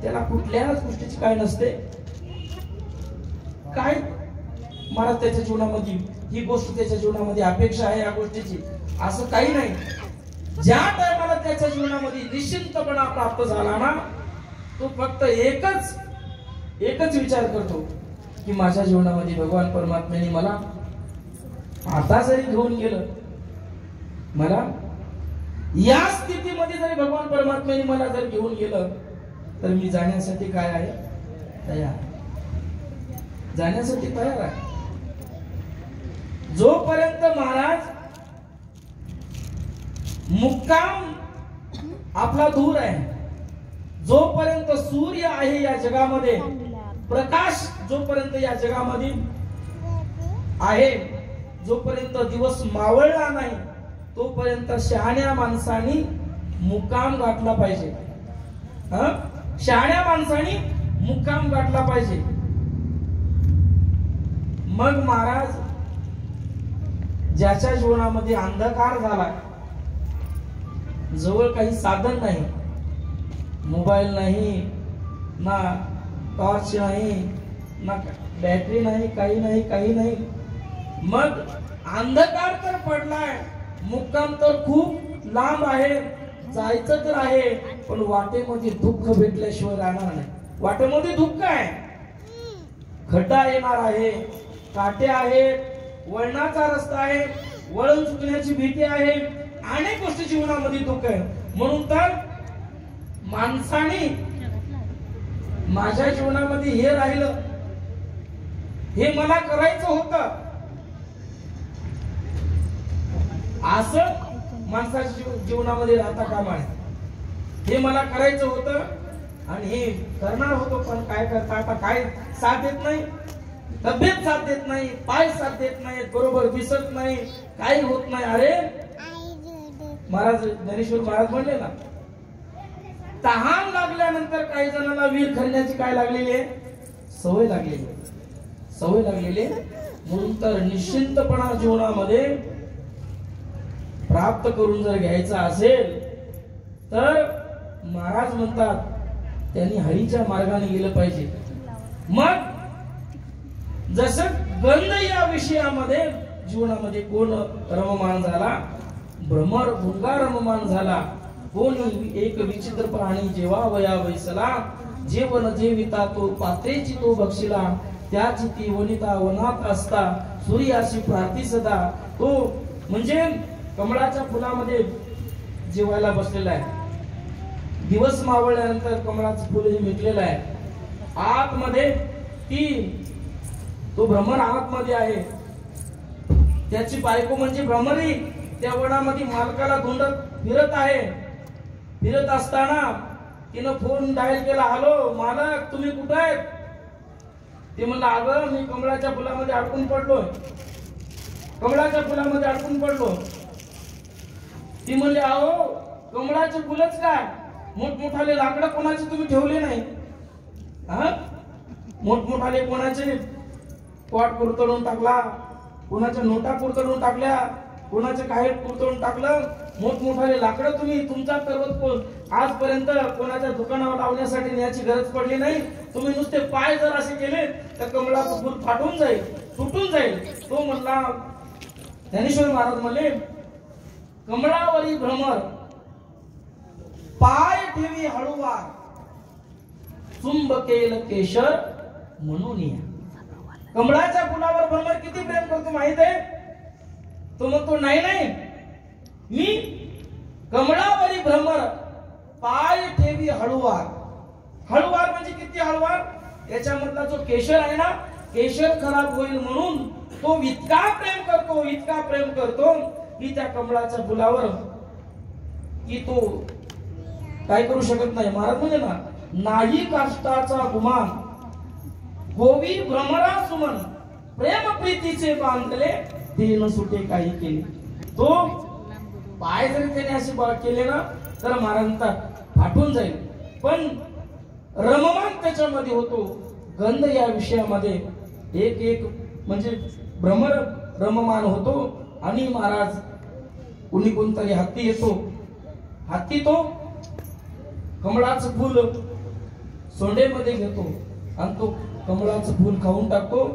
त्याला कुठल्याच गोष्टीची काय नसते. काय महाराज त्याच्या जीवनामध्ये ही गोष्ट त्याच्या जीवनामध्ये अपेक्षा आहे या गोष्टीची असं काही नाही. ज्या टायमाला त्याच्या जीवनामध्ये निश्चिंतपणा प्राप्त झाला ना, तो फक्त एकच विचार करतो की माझ्या जीवनामध्ये भगवान परमात्म्याने मला आता जरी घेऊन गेलं, मला या स्थितीमध्ये जरी भगवान परमात्म्याने मला जर घेऊन गेलं तर मी जाण्यासाठी काय आहे, तयार, जाण्यासाठी तयार आहे. जोपर्यंत महाराज मुक्काम आपला दूर आहे, जोपर्यंत सूर्य आहे या जगामध्ये, प्रकाश जोपर्यंत या जगामध्ये आहे, जोपर्यंत दिवस मावळला नाही तोपर्यंत शहाण्या माणसांनी मुक्काम गाठला पाहिजे. शहाण्या माणसांनी मुक्काम गाठला पाहिजे. मग महाराज ज्याच्या जीवनामध्ये अंधकार झाला, जवळ काही साधन नाही, मोबाईल नाही, ना टॉर्च नाही, ना बॅटरी नाही, काही नाही, मग अंधकार तर पडलाय, मुक्काम तर खूप लांब आहे, जायचं तर आहे, पण वाटेमध्ये दुःख भेटल्याशिवाय राहणार नाही. वाटेमध्ये दुःख आहे, खड्डा येणार आहे, काटे आहेत, वळणाचा रस्ता आहे, वळण चुकण्याची भीती आहे, अनेक गोष्टी जीवनामध्ये दुःख आहे. म्हणून तर माणसाने माझ्या जीवनामध्ये हे राहिलं, हे मला करायचं होतं, असं माणसाच्या जीवनामध्ये राहता कामा नये. हे मला करायचं होतं आणि हे करणार होतो, पण काय करता आता काय साथ देत नाही, तब्येत साथ देत नाही, पाय साथ देत नाही, बरोबर दिसत नाही, काही होत नाही. अरे महाराज ज्ञानेश्वर महाराज म्हणले ना, तहान लागल्यानंतर काही जणांना वीर खणण्याची काय लागलेली आहे, सवय लागलेली. म्हणून तर निश्चिंतपणा जीवनामध्ये प्राप्त करून जर घ्यायचा असेल तर महाराज म्हणतात त्यांनी हरीच्या मार्गाने गेलं पाहिजे. मग जसं गंध या विषयामध्ये जीवनामध्ये कोण रममान झाला, भ्रमर भुंगा रममान झाला, कोणी एक विचित्र प्राणी जेव्हा वया वैसला, जेवण जेविता तो पात्रेची तो बक्षिला, त्याची ती वनिता वनात असता, सूर्याशी प्रार्थी सदा. तो म्हणजे कमळाच्या फुलामध्ये जेवायला बसलेला आहे, दिवस मावळल्यानंतर कमळाचं फुल हे मिटलेलं आहे, आतमध्ये तो भ्रमर आतमध्ये आहे, त्याची बायको म्हणजे भ्रमरी त्या वनामध्ये मालकाला धुंडत फिरत आहे. फिरत असताना तिनं फोन डायल केला, हॅलो मालक तुम्ही कुठे आहेत? ते म्हणलं अगं मी कमळाच्या फुलामध्ये अडकून पडलो. ती म्हणली अहो कमळाचे फुलच काय, मोठमोठाले लाकडं कोणाचे तुम्ही ठेवले नाही, मोठमोठाले कोणाचे पॉट कुरतडून टाकला, कोणाच्या नोटा कुरतडून टाकल्या, कोणाचे काही कुरतडून टाकलं, मोठमोठाले लाकडं तुम्ही तुमचा पर्वत आजपर्यंत कोणाच्या दुकानावर लावण्यासाठी न्यायची गरज पडली नाही. तुम्ही नुसते पाय जर असे केले तर कमळाचं फुल फाटून जाईल, तुटून जाईल. तो म्हणला, ज्ञानेश्वर महाराज म्हणले, कमळावरी भ्रमर पाय ठेवी हळूवार, चुंबकेल केशर म्हणून या. कमळाच्या फुलावर भ्रमर किती प्रेम करतो माहित आहे? तो म्हणतो नाही नाही, मी कमळावरी भ्रमर पाय ठेवी हळुवार. हळुवार म्हणजे किती हळुवार? याच्यामधला जो केशर आहे ना, केशर खराब होईल म्हणून तो इतका प्रेम करतो, इतका प्रेम करतो की त्या कमळाच्या फुलावर की तो काय करू शकत नाही. महाराज म्हणजे ना, नाही काष्टाचा गुमान गोवी भ्रमरा सुमन प्रेम प्रीतीचे बांधले ते न सुटे काही केले. तो पाय जरी त्याने असे केले ना तर महाराजांचा फाटून जाईल, पण रममान त्याच्यामध्ये होतो. गंध या विषयामध्ये एक एक म्हणजे भ्रमर रममान होतो. आणि महाराज कुणी कोणतरी हत्ती येतो, हत्ती तो कमळाचं फूल सोंडेमध्ये घेतो आणि तो कमळाचं फूल खाऊन टाकतो.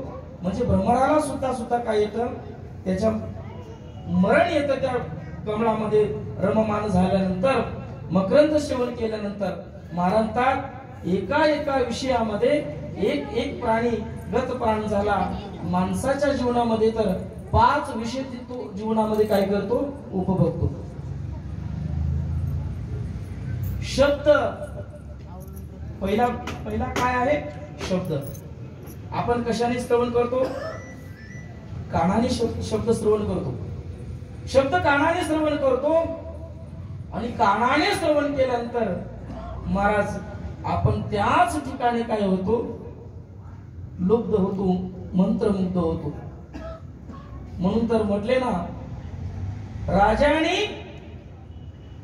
म्हणजे भ्रमराला सुद्धा काय येतं, त्याच्या मरण येतं त्या कमळामध्ये रममान झाल्यानंतर, मकरंद सेवन केल्यानंतर. महाराजांत एका एका विषयामध्ये एक एक प्राणी गत प्राण झाला. माणसाच्या जीवनामध्ये तर 5 विषय तो जीवनामध्ये काय करतो, उपभोगतो. शब्द पहिला काय आहे? शब्द. आपण कशाने श्रवण करतो? कानाने शब्द श्रवण करतो. शब्द कानाने श्रवण करतो आणि कानाने श्रवण केल्यानंतर महाराज आपण त्याच ठिकाणी काय होतो, लुब्ध होतो, मंत्रमुग्ध होतो. म्हणून तर म्हटले ना, राजाने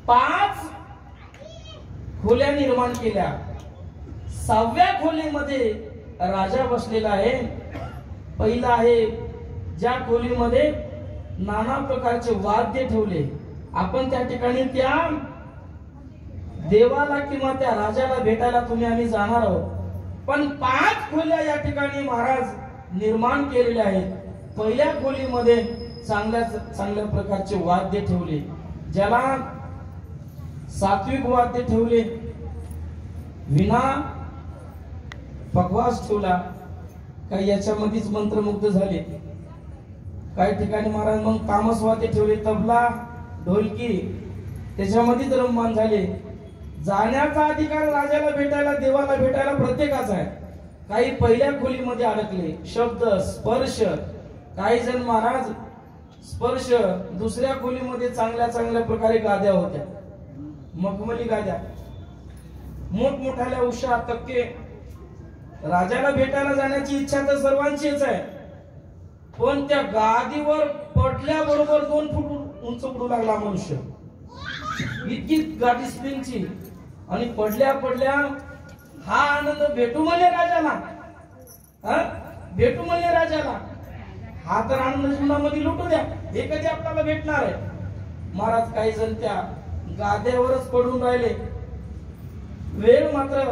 5 खोल्या निर्माण केल्या. 6व्या खोलीमध्ये राजा बसलेला आहे. पहिला आहे ज्या खोलीमध्ये नाना प्रकारचे वाद्य ठेवले. आपण त्या ठिकाणी त्या देवाला किंवा त्या राजाला भेटायला तुम्ही आम्ही जाणार आहोत. पण 5 खोल्या या ठिकाणी महाराज निर्माण केलेल्या आहेत. पहिल्या खोलीमध्ये चांगल्या प्रकारचे वाद्य ठेवले, ज्याला सात्विक वाद्य ठेवले, विना पकवास ठेवला. काही याच्यामध्येच मंत्रमुग्ध झाले. काही ठिकाणी महाराज मग तामस वाद्य ठेवले, तबला, ढोलकी, त्याच्यामध्येच रममान झाले. जाण्याचा अधिकार राजाला भेटायला, देवाला भेटायला प्रत्येकाचा आहे. काही पहिल्या खोलीमध्ये अडकले. शब्द, स्पर्श. काही जण महाराज स्पर्श. दुसऱ्या खोलीमध्ये चांगल्या प्रकारे गाद्या होत्या, मखमली गाद्या, मोठमोठ्या उषा, तक्के. राजाला भेटायला जाण्याची इच्छा तर सर्वांचीच आहे, पण त्या गादीवर पडल्याबरोबर 2 फूट उंच उडू लागला मनुष्य. इतकी गादी स्प्रिंगची. आणि पडल्या हा आनंद भेटू म्हणले राजाला, भेटू म्हणले राजाला. हा तर आनंद जीवनामध्ये लुटू द्या, हे कधी आपल्याला भेटणार आहे. महाराज काही जण त्या गाद्यावरच पडून राहिले. वेळ मात्र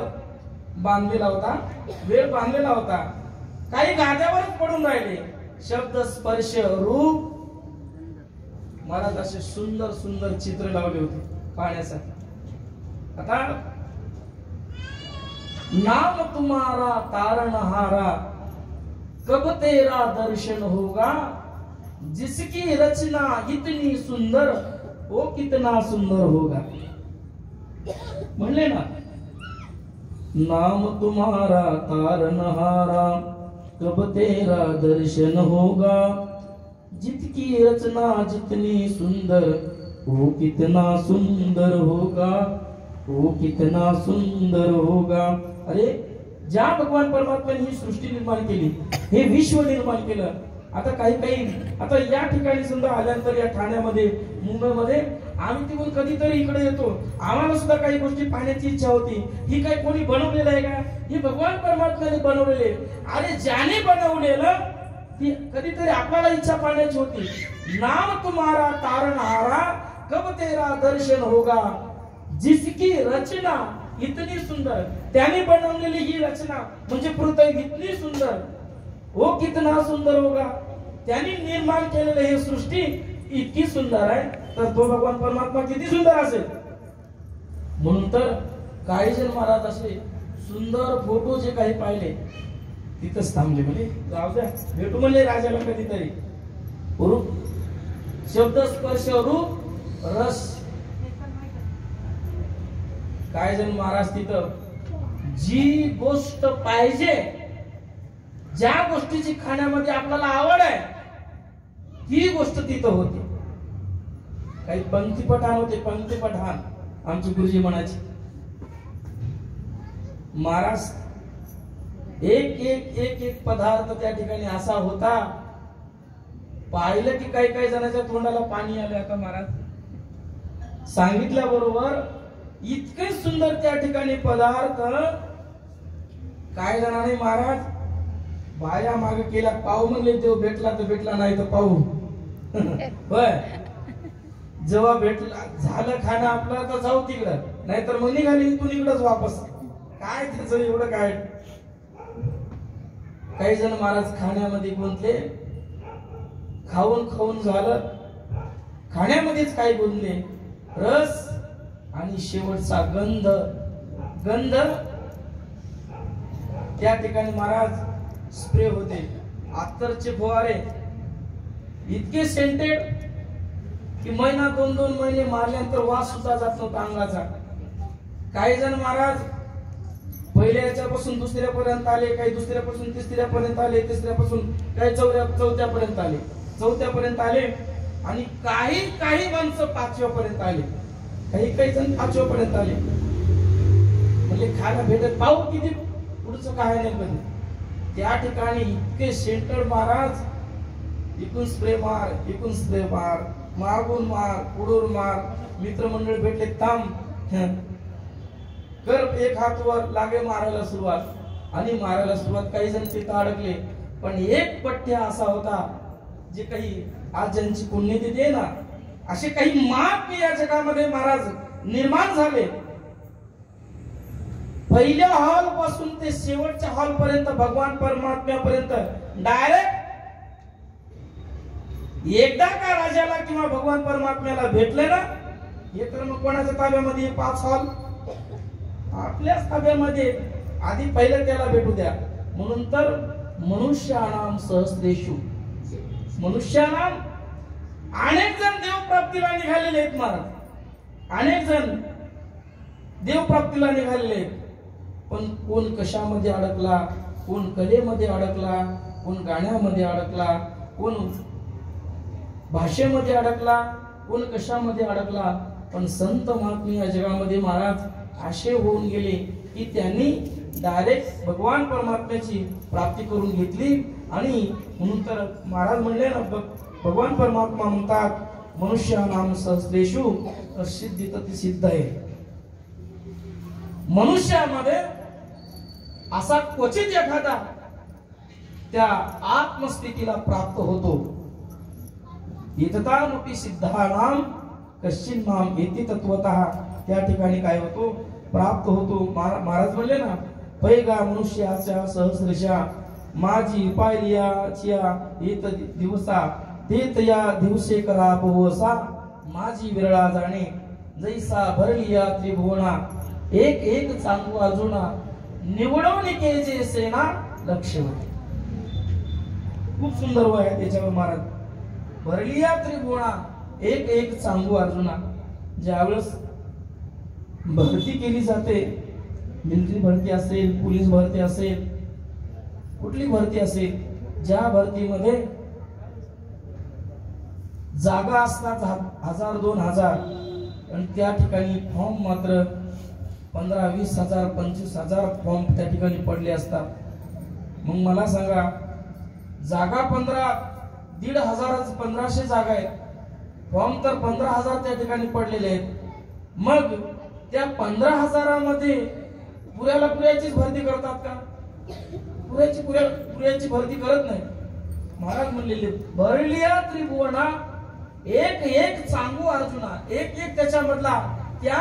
बांधलेला होता. काही गाद्यावरच पडून राहिले. शब्द, स्पर्श, रूप. महाराज असे सुंदर चित्र लावले होते पाहण्यासाठी. आता नाम तुम्हारा तारणहारा कब तेरा दर्शन होगा, जिसकी रचना इतनी सुंदर वो कितना सुंदर होगा. म्हणले ना, नाम तुम्हारा तारणहारा कब तेरा दर्शन होगा, जिसकी रचना जितनी सुंदर वो कितना सुंदर होगा, वो कितना सुंदर होगा. अरे ज्या भगवान परमात्म्याने ही सृष्टी निर्माण केली, हे विश्व निर्माण केलं. आता आता या ठिकाणी समजा आल्यानंतर या ठाण्यामध्ये, मुंबईमध्ये आम्ही तिकडून कधीतरी इकडे येतो. आम्हाला सुद्धा काही गोष्टी पाहण्याची इच्छा होती. ही काही कोणी बनवलेलं आहे का? ही भगवान परमात्म्याने बनवलेले. अरे ज्याने बनवलेलं ती कधीतरी आपल्याला इच्छा पाहण्याची होती. नाम तुम्हारा तारणहारा कब तेरा दर्शन होगा, जिसकी रचना इतनी सुंदर. त्याने बनवलेली ही रचना म्हणजे पृथ्वी इतनी सुंदर, वो कितना सुंदर होगा. त्याने निर्माण केलेलं हे सृष्टी इतकी सुंदर आहे, तर तो भगवान परमात्मा किती सुंदर असेल. म्हणून तर काही जण महाराज असे सुंदर फोटो जे काही पाहिले तिथंच थांबले. म्हणजे जाऊ द्या, भेटू म्हणले राजाला कधीतरी. रूप, शब्द, स्पर्श, रूप, रस. काय जण महाराज तिथं जी गोष्ट पाहिजे, ज्या गोष्टीची खाण्यामध्ये आपल्याला आवड आहे, ती गोष्ट तिथं होती. काही पंक्ती पठाण होते, पंक्ती पठाण आमचे गुरुजी म्हणायचे. महाराज एक एक एक एक पदार्थ त्या ठिकाणी असा होता, पाहिलं की काही काही जणांच्या तोंडाला पाणी आलं. आता महाराज सांगितल्याबरोबर इतके सुंदर त्या ठिकाणी पदार्थ. काय जणांनी महाराज बाया मागे केला, पाहू म्हणले देव, भेटला तर भेटला, नाही तर पाहू. होय, जेव्हा भेटला झालं खाणं आपलं तर जाऊ तिकडं, नाहीतर मग निघाली इथून इकडंच वापस. काय त्याचं एवढं काय. काही जण महाराज खाण्यामध्ये गुंतले, खाऊन खाऊन झालं, खाण्यामध्येच काय गुंतले, रस आणि शेवटचा गंध. गंध त्या ठिकाणी महाराज स्प्रे होते, अत्तरचे फवारे इतके सेंटेड की महिना दोन दोन महिने मारल्यानंतर वास सुद्धा जात नव्हता अंगाचा. काही जण महाराज पहिल्या याच्यापासून दुसऱ्यापर्यंत आले, काही दुसऱ्यापासून तिसऱ्यापर्यंत आले, तिसऱ्यापासून काही चौथ्यापर्यंत आले, चौथ्यापर्यंत आले, आणि काही काही माणसं पाचव्यापर्यंत आले, काही काही जण पाचव्यापर्यंत आले. म्हणजे खायला भेटत, पाहू किती पुढचं काय नाही. कधी त्या ठिकाणी इतके सेंटर महाराज, इकडून स्प्रे मार, इकडून स्प्रे मार, मागून मार, पुढून मार. मित्रमंडळ भेटले, थांब कर, एक हात वर, लागे मारायला सुरुवात, आणि मारायला सुरुवात. काही जण तिथं अडकले, पण एक पठ्य असा होता, जे काही आज ज्यांची पुण्यतिथी आहे ना, असे काही महात्मे या जगामध्ये महाराज निर्माण झाले. पहिल्या हॉल पासून ते शेवटच्या हॉल पर्यंत, भगवान परमात्म्यापर्यंत डायरेक्ट एकदा का राजाला किंवा भगवान परमात्म्याला भेटले ना, हे तर मग कोणाच्या ताब्यामध्ये 5 हॉल आपल्याच ताब्यामध्ये. आधी पहिलं त्याला भेटू द्या. म्हणून तर मनुष्यानाम सहस्रेषु, मनुष्यानाम अनेक जण देवप्राप्तीला निघालेले आहेत महाराज, अनेक जण देवप्राप्तीला निघालेले आहेत. पण कोण कशामध्ये अडकला, कोण कलेमध्ये अडकला, कोण गाण्यामध्ये अडकला, कोण भाषेमध्ये अडकला, कोण कशामध्ये अडकला. पण संत महात्मे या जगामध्ये महाराज असे होऊन गेले की त्यांनी डायरेक्ट भगवान परमात्म्याची प्राप्ती करून घेतली. आणि म्हणून तर महाराज म्हणले ना, भगवान परमात्मा म्हणतात मनुष्यानाम सहस्रेषु सिद्धी तति सिद्ध आहे. मनुष्यामध्ये असा क्वचित एखादा त्या आत्मस्थितीला प्राप्त होतो. इततामपि सिद्धानाम कश्चिन माम इति तत्वतः. त्या ठिकाणी काय होतो, प्राप्त होतो. महाराज म्हणले ना, पैगा मनुष्याच्या सहस्रशा माझी पायरियाच्या येत दिवसा तेत या दिवसे करा पोहसा माझी विरळा जाणे जैसा भरलिया त्रिभुवना एक एक चांगू अर्जुना निवडवणे जे सेना लक्ष्य होते. खूप सुंदर वय आहे त्याच्यावर महाराज. भरलिया त्रिभुवना एक एक चांगू अर्जुना. ज्यावेळेस भरती केली जाते, मिलिटरी भरती असेल, पोलीस भरती असेल, कुठली भरती असेल, ज्या भरतीमध्ये जागा असतात 1000-2000, आणि त्या ठिकाणी फॉर्म मात्र 15,000-20,000 25,000 फॉर्म त्या ठिकाणी पडले असतात. मग मला सांगा, जागा 1,500 जागा आहेत, फॉर्म तर 15,000 त्या ठिकाणी पडलेले आहेत. मग त्या 15,000 पुऱ्याचीच भरती करतात का? पुऱ्याची भरती करत नाही. महाराज म्हणलेले भरलिया त्रिभुवना एक एक चांगू अर्जुना. एक एक त्याच्यामधला, त्या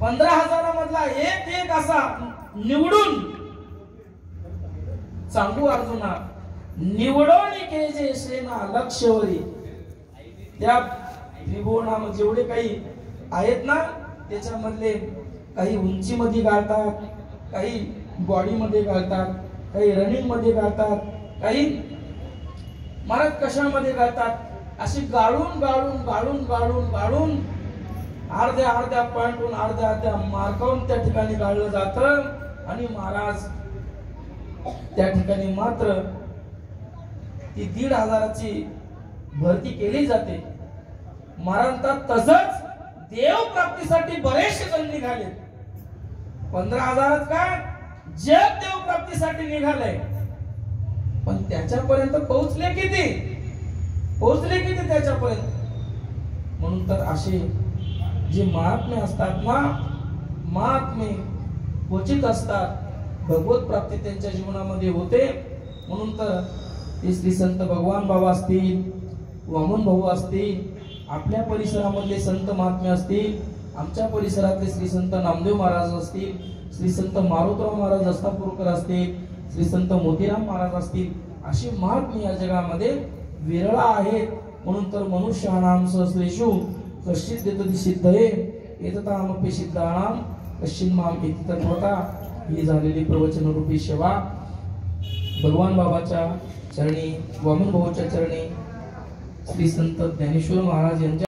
15,000 मधला एक एक असा निवडून चांगू अर्जुना निवडवणी केजे सेना लक्ष्यवरी. त्या त्रिभुवनामध्ये जेवढे काही आहेत ना, त्याच्यामधले काही उंचीमध्ये गाळतात, काही बॉडीमध्ये घालतात, काही रनिंग मध्ये घालतात, काही महाराज कशामध्ये घालतात. अशी गाळून गाळून गाळून गाळून गाळून अर्ध्या पॉइंटहून अर्ध्या मार्कावून त्या ठिकाणी गाळलं जातं. आणि महाराज त्या ठिकाणी मात्र ती 1,500ची भरती केली जाते. महाराजांचा तसंच देव प्राप्तीसाठी बरेचसे जण निघाले. 15,000 काय जग देव प्राप्तीसाठी निघाले, पण त्याच्यापर्यंत पोहोचले किती त्याच्यापर्यंत. म्हणून तर असे जे महात्मे असतात ना, महात्मे क्वचित असतात, भगवत प्राप्ती त्यांच्या जीवनामध्ये होते. म्हणून तर ते श्री संत भगवान बाबा असतील, वामन भाऊ असतील, आपल्या परिसरामधले संत महात्मे असतील, आमच्या परिसरातले श्री संत नामदेव महाराज असतील, श्री संत मारुतराव महाराज दस्तापूरकर असतील, श्री संत मोतीराम महाराज असतील, अशी महात्मे या जगामध्ये विरळा आहेत. म्हणून तर मनुष्याणाम सहस्रेषु कश्चित् देतति सिद्धये एततामपि सिद्धानां कश्चिन् माम इति तत्वता. ही झालेली प्रवचन रूपी सेवा भगवान बाबाच्या चरणी, वामन भाऊच्या चरणी, श्री संत ज्ञानेश्वर महाराज यांच्या